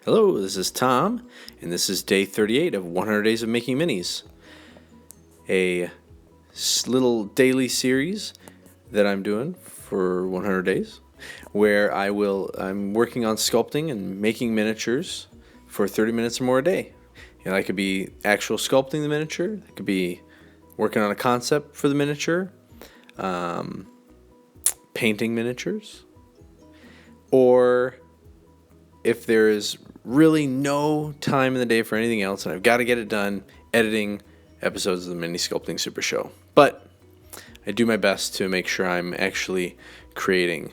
Hello, this is Tom, and this is day 38 of 100 Days of Making Minis. A little daily series that I'm doing for 100 days, where I'm working on sculpting and making miniatures for 30 minutes or more a day. You know, I could be actual sculpting the miniature, I could be working on a concept for the miniature, painting miniatures, or if there is really no time in the day for anything else and I've got to get it done, editing episodes of the Mini Sculpting Super Show. But I do my best to make sure I'm actually creating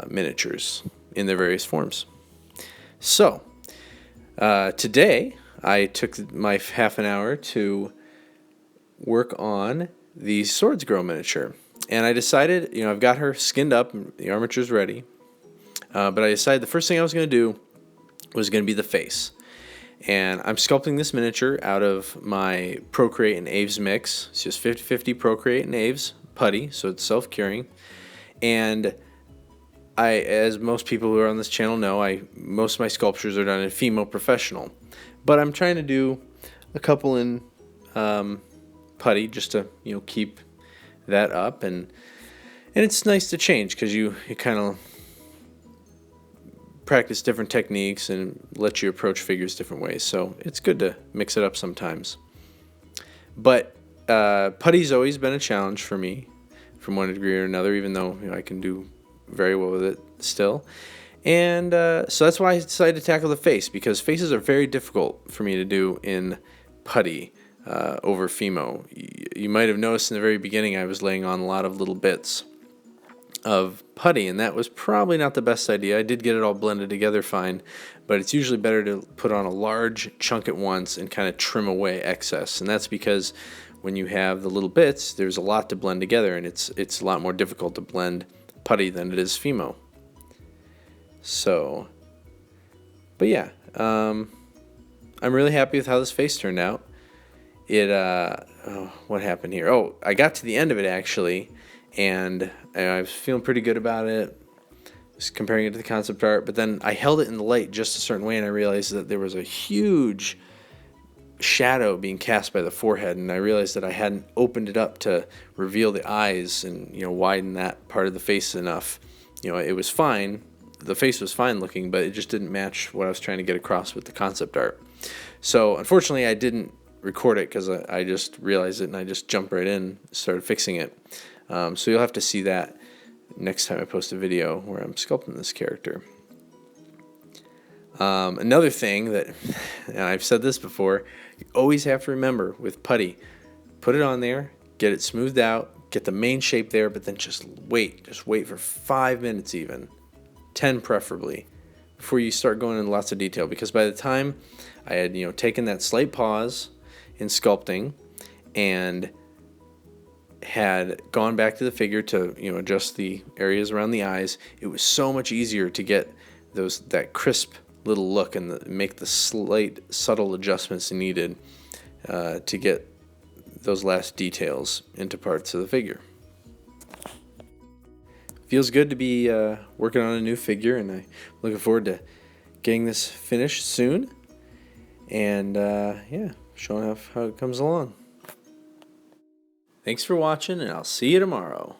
miniatures in their various forms. So today I took my half an hour to work on the Swordsgirl miniature, and I decided, I've got her skinned up, the armature's ready. But I decided the first thing I was going to do was going to be the face. And I'm sculpting this miniature out of my Procreate and Aves mix. It's just 50-50 Procreate and Aves putty, so it's self-curing. And as most people who are on this channel know, most of my sculptures are done in Fimo Professional. But I'm trying to do a couple in putty just to keep that up. And it's nice to change because you kind of practice different techniques and let you approach figures different ways. So it's good to mix it up sometimes. But putty's always been a challenge for me from one degree or another, even though I can do very well with it still. And so that's why I decided to tackle the face, because faces are very difficult for me to do in putty over Fimo. You might have noticed in the very beginning I was laying on a lot of little bits of putty, and that was probably not the best idea. I did get it all blended together fine, but it's usually better to put on a large chunk at once and kind of trim away excess. And that's because when you have the little bits, there's a lot to blend together, and it's a lot more difficult to blend putty than it is Fimo. So, but yeah, I'm really happy with how this face turned out. What happened here? Oh, I got to the end of it actually, and I was feeling pretty good about it, just comparing it to the concept art, but then I held it in the light just a certain way, and I realized that there was a huge shadow being cast by the forehead, and I realized that I hadn't opened it up to reveal the eyes and widen that part of the face enough. It was fine, the face was fine looking, but it just didn't match what I was trying to get across with the concept art. So unfortunately I didn't record it because I just realized it and I just jumped right in and started fixing it. So you'll have to see that next time I post a video where I'm sculpting this character. Another thing that, and I've said this before, you always have to remember with putty, put it on there, get it smoothed out, get the main shape there, but then just wait for 5 minutes even, 10 preferably, before you start going into lots of detail, because by the time I had taken that slight pause in sculpting and had gone back to the figure to adjust the areas around the eyes, it was so much easier to get that crisp little look and make the slight subtle adjustments needed to get those last details into parts of the figure. Feels good to be working on a new figure, and I'm looking forward to getting this finished soon and showing off how it comes along. Thanks for watching, and I'll see you tomorrow.